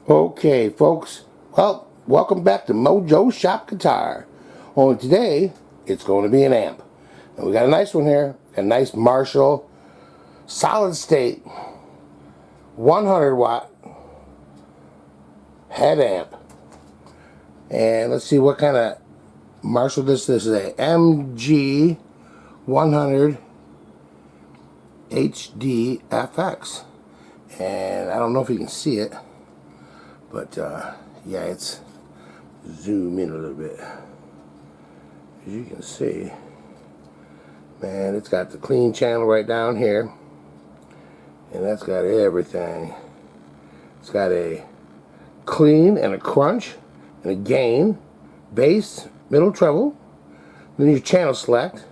Okay, folks, well, welcome back to Mojo Shop Guitar. Only today, it's going to be an amp. And we got a nice one here, a nice Marshall solid state 100 watt head amp. And let's see what kind of Marshall this is. This is a MG 100 HDFX. And I don't know if you can see it. But, yeah, it's zoom in a little bit. As you can see, man, it's got the clean channel right down here. And that's got everything. It's got a clean and a crunch and a gain, bass, middle treble, then your channel select.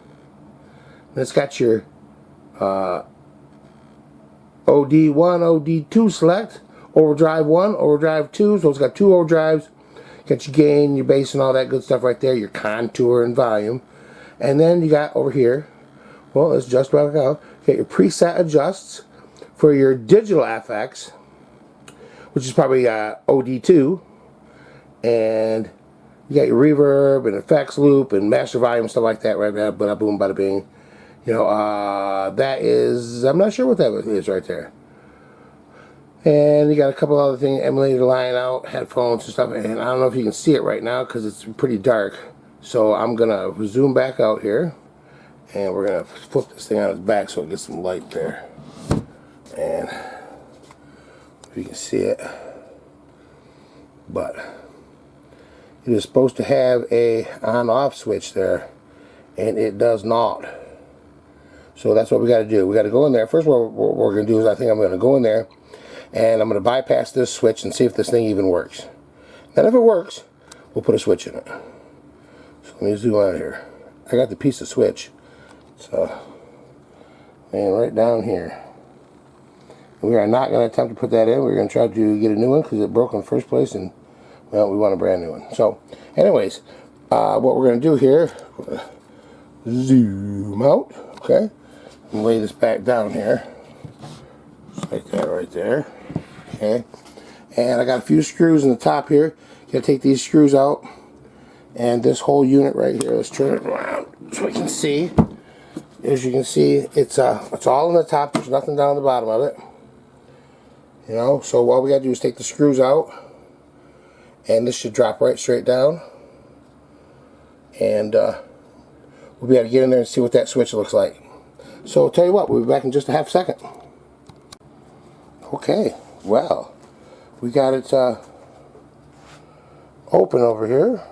And it's got your OD1, OD2 select. Overdrive 1, overdrive 2, so it's got 2 overdrives. Got your gain, your bass, and all that good stuff right there, your contour and volume. And then you got over here, well, let's adjust back out. You got your preset adjusts for your digital FX, which is probably OD2. And you got your reverb and effects loop and master volume, stuff like that right there. Bada boom, bada bing. You know, that is, I'm not sure what that is right there. And you got a couple other things, emulator line out, headphones and stuff, and I don't know if you can see it right now because it's pretty dark. So I'm gonna zoom back out here, and we're gonna flip this thing on its back so it gets some light there. And if you can see it, but it is supposed to have a on-off switch there, and it does not. So that's what we got to do. We got to go in there. First, what we're gonna do is I think I'm gonna go in there. And I'm going to bypass this switch and see if this thing even works. Then if it works, we'll put a switch in it. So let me zoom out here. I got the piece of switch. So, and right down here. We are not going to attempt to put that in. We're going to try to get a new one because it broke in the first place. And, well, we want a brand new one. So, anyways, what we're going to do here, zoom out, okay? And lay this back down here. Just like that right there. Okay, and I got a few screws in the top here. You gotta take these screws out, and this whole unit right here. Let's turn it around so we can see. As you can see, it's all in the top. There's nothing down the bottom of it. You know, so all we gotta do is take the screws out, and this should drop right straight down. And we'll be able to get in there and see what that switch looks like. So I'll tell you what, we'll be back in just a half second. Okay. Well, we got it open over here,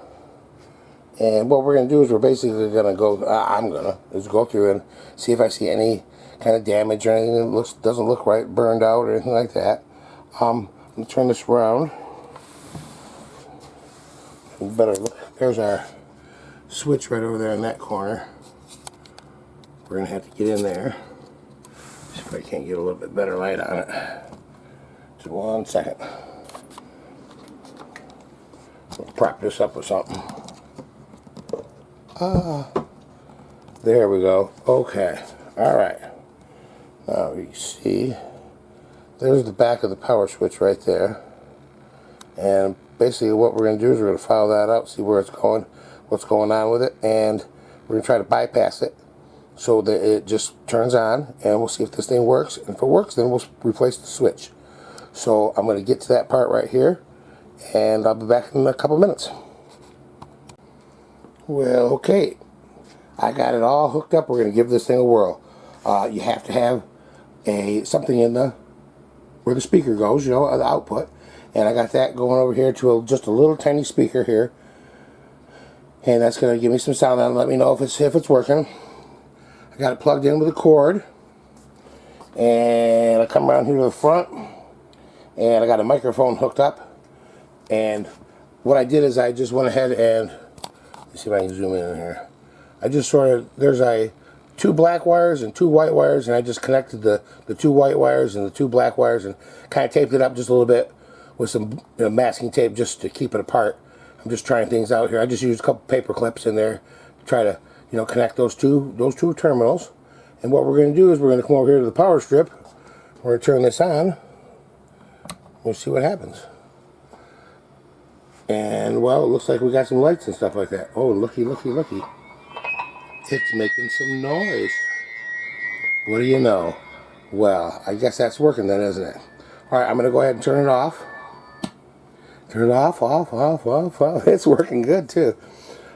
and what we're going to do is we're basically going to go, I'm going to go through and see if I see any kind of damage or anything that doesn't look right, burned out or anything like that. I'm going to turn this around. You better look, there's our switch right over there in that corner. We're going to have to get in there. See if I can't get a little bit better light on it. Just 1 second. We'll prop this up with something. There we go. Okay. Alright. Now you see, there's the back of the power switch right there. And basically what we're going to do is we're going to follow that out, see where it's going, what's going on with it, and we're going to try to bypass it so that it just turns on, and we'll see if this thing works. And if it works, then we'll replace the switch. So I'm going to get to that part right here, and I'll be back in a couple minutes. Well, okay, I got it all hooked up. We're going to give this thing a whirl. You have to have something in the where the speaker goes, you know, the output, and I got that going over here to just a little tiny speaker here, and that's going to give me some sound and let me know if it's working. I got it plugged in with a cord, and I come around here to the front. And I got a microphone hooked up, and what I did is I just went ahead and, let's see if I can zoom in here. I just sort of, there's 2 black wires and 2 white wires, and I just connected the 2 white wires and the 2 black wires and kind of taped it up just a little bit with some masking tape just to keep it apart. I'm just trying things out here. I just used a couple paper clips in there to try to, you know, connect those two terminals. And what we're going to do is we're going to come over here to the power strip, We're going to turn this on. We'll see what happens. And, well, it looks like we got some lights and stuff like that. Oh, looky, looky, looky. It's making some noise. What do you know? Well, I guess that's working then, isn't it? Alright, I'm going to go ahead and turn it off. Turn it off, off. It's working good, too.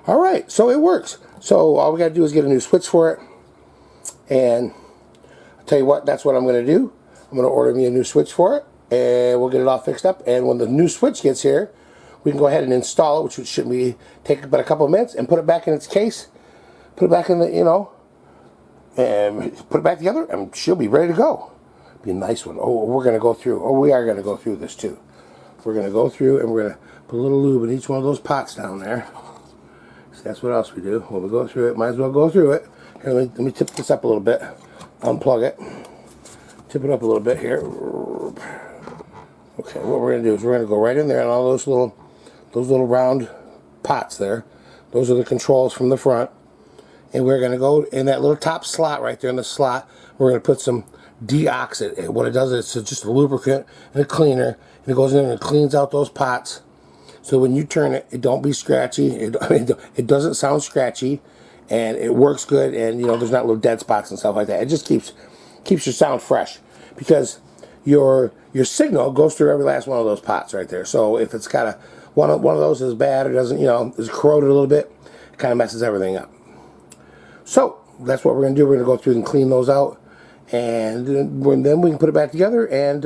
Alright, so it works. So all we got to do is get a new switch for it. And I'll tell you what, that's what I'm going to do. I'm going to order me a new switch for it. And we'll get it all fixed up. And when the new switch gets here, we can go ahead and install it, which shouldn't be take but a couple of minutes, and put it back in its case. Put it back in the, you know, and put it back together, and she'll be ready to go. Be a nice one. Oh, we're going to go through. Oh, we are going to go through this too. We're going to go through, and we're going to put a little lube in each one of those pots down there. So that's what else we do. When we go through it, might as well go through it. Here, let me tip this up a little bit. Unplug it. Tip it up a little bit here. Okay, what we're going to do is we're going to go right in there, and all those little round pots there. Those are the controls from the front. And we're going to go in that little top slot right there in the slot. We're going to put some deoxit. What it does is it's just a lubricant and a cleaner. And it goes in and it cleans out those pots. So when you turn it, it don't be scratchy. It doesn't sound scratchy. And it works good. And, you know, there's not little dead spots and stuff like that. It just keeps your sound fresh. Because your signal goes through every last one of those pots right there. So if it's got one of those is bad or doesn't, you know, is corroded a little bit, it kind of messes everything up. So that's what we're going to do. We're going to go through and clean those out, and then we can put it back together and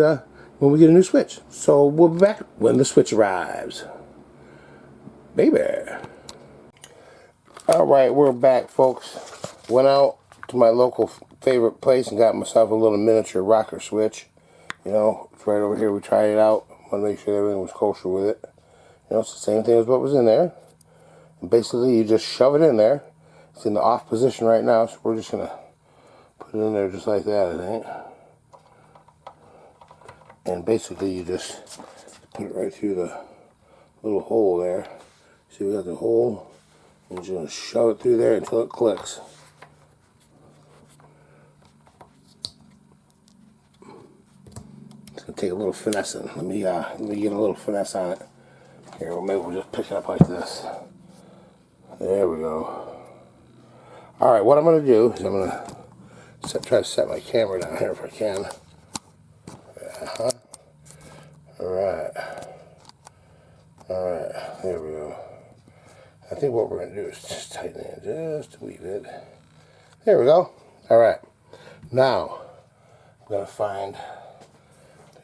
when we get a new switch. So we'll be back when the switch arrives. Baby. Alright, we're back, folks. Went out to my local favorite place and got myself a little miniature rocker switch. You know, it's right over here. We tried it out. Want to make sure everything was kosher with it. You know, it's the same thing as what was in there. And basically, you just shove it in there. It's in the off position right now, so we're just going to put it in there just like that, I think. And basically, you just put it right through the little hole there. See, we got the hole. And you're just going to shove it through there until it clicks. It's going to take a little finessing. Let me get a little finesse on it. Here, well, maybe we'll just pick it up like this. There we go. Alright, what I'm going to do is I'm going to try to set my camera down here if I can. Alright. Alright, there we go. I think what we're going to do is just tighten it just a wee bit. There we go. Alright. Now, I'm going to find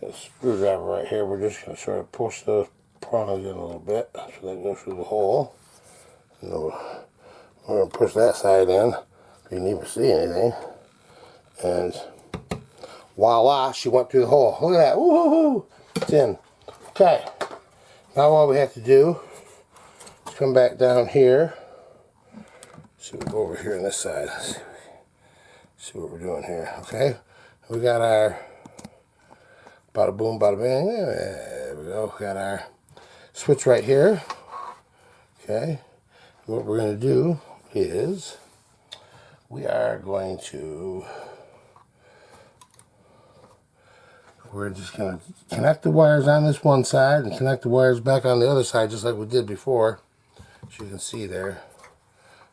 a screwdriver right here. We're just going to sort of push those prongs in a little bit so they go through the hole. And we're going to push that side in. You can even see anything. And voila, she went through the hole. Look at that. Woohoo! It's in. Okay. Now all we have to do is come back down here. So we go over here on this side. See what we're doing here. Okay. We got our bada boom, bada bang. There we go. We got our switch right here. Okay. What we're going to do is we're just going to connect the wires on this one side and connect the wires back on the other side just like we did before. As you can see there.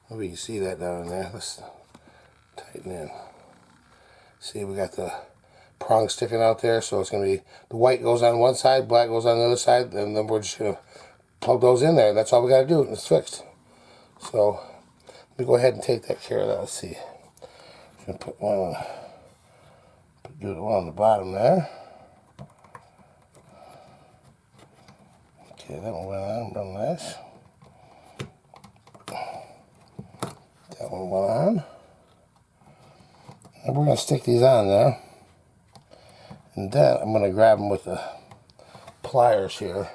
Maybe you can see that down in there. Let's tighten in. See, we got the prong sticking out there, so it's going to be the white goes on one side, black goes on the other side, and then we're just going to plug those in there. That's all we got to do, and it's fixed. So let me go ahead and take that care of that. Let's see. I'm going to put one do the one on the bottom there. Okay, that one went on real nice. That one went on. And we're going to stick these on there. And then I'm going to grab them with the pliers here.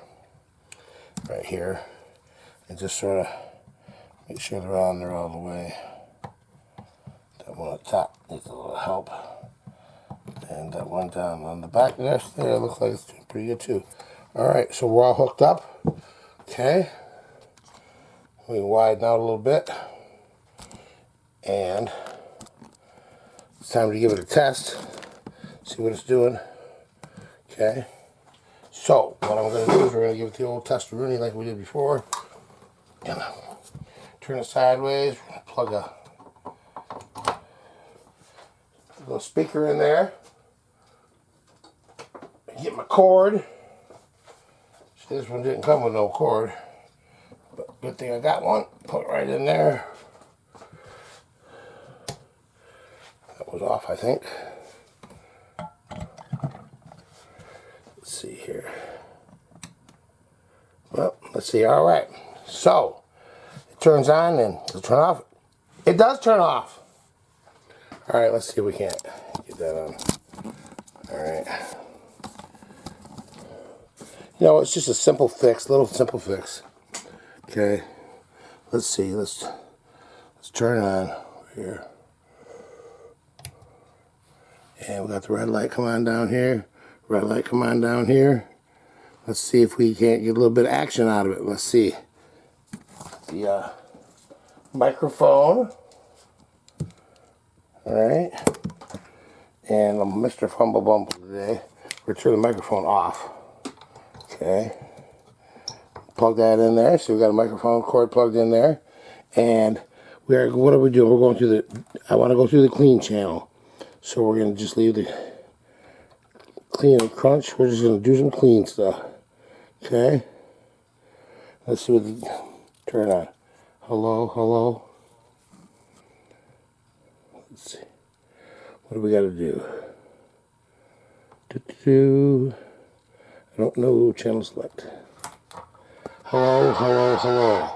Right here. And just sort of make sure they're on there all the way. That one at the top needs a little help. And that one down on the back there, looks like it's doing pretty good too. Alright, so we're all hooked up. Okay. We widen out a little bit. And it's time to give it a test. See what it's doing. Okay. So what I'm going to do is we're going to give it the old test-a-rooney like we did before. Gonna turn it sideways. Plug a little speaker in there. Get my cord. See, this one didn't come with no cord, but good thing I got one. Put it right in there. That was off, I think. Let's see here. Well, let's see. All right. So it turns on and it'll turn off. It does turn off. All right. Let's see if we can't get that on. All right. You know, it's just a simple fix, little simple fix. Okay. Let's see. Let's turn it on here. And we got the red light come on down here. Red light come on down here. Let's see if we can't get a little bit of action out of it. Let's see. The microphone. Alright. And I'm Mr. Fumble Bumble today. We're turn the microphone off. Okay. Plug that in there. So we got a microphone cord plugged in there. And what are we doing? We're going through I want to go through the clean channel. So we're going to just leave the clean and crunch. We're just going to do some clean stuff. Okay. Let's see what turn on. Hello, hello. Let's see. What do we got to do? I don't know. Channel select. Hello, hello, hello.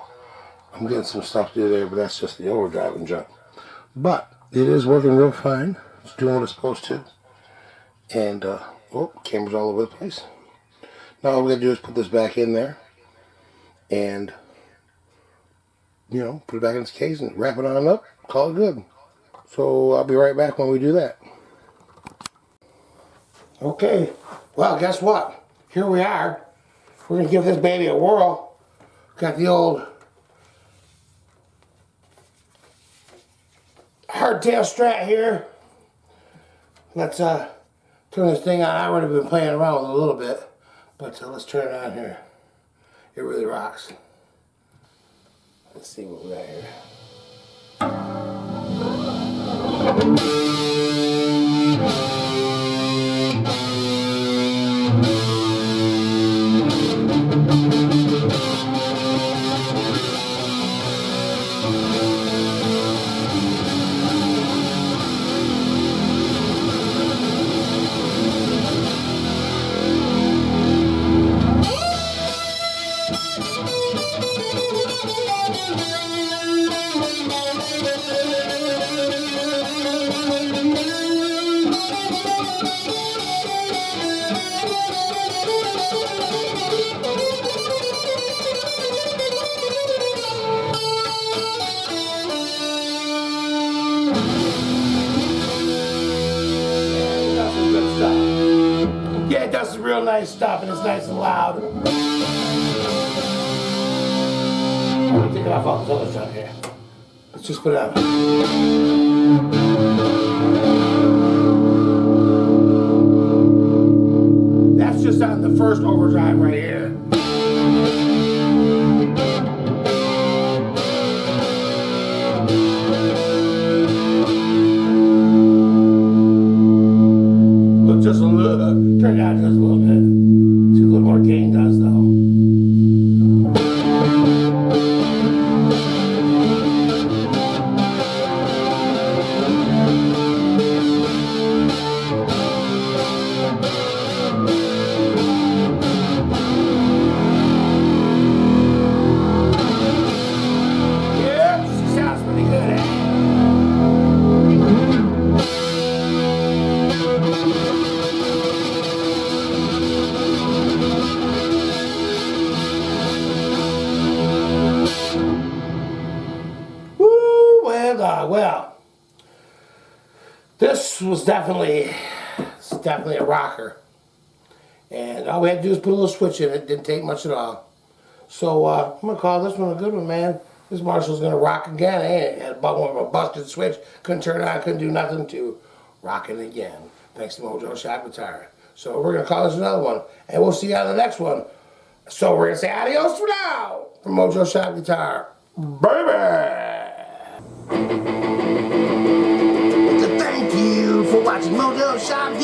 I'm getting some stuff to do there, but that's just the overdrive and junk. But it is working real fine. It's doing what it's supposed to. And, oh, camera's all over the place. Now all we gotta do is put this back in there. And, you know, put it back in its case and wrap it on up. Call it good. So I'll be right back when we do that. Okay. Well, guess what? Here we are. We're gonna give this baby a whirl. Got the old hardtail Strat here. Let's turn this thing on. I've already been playing around with it a little bit, but let's turn it on here. It really rocks. Let's see what we got here. Yeah, it does some real nice stuff, and it's nice and loud. I'm gonna take it off all this other stuff here. Let's just put it on. That's just on the first overdrive right here. Just a little, turn it out just a little bit. See what more gain does though. Yeah, sounds pretty good, eh? Well, this was definitely a rocker, and all we had to do was put a little switch in it. Didn't take much at all. So I'm gonna call this one a good one, man. This Marshall's gonna rock again, ain't it? Had a busted switch, couldn't turn it on, couldn't do nothing to rocking again. Thanks to Mojo Shop Guitar. So we're going to call this another one. And we'll see you on the next one. So we're going to say adios for now from Mojo Shop Guitar. Baby! Thank you for watching Mojo Shop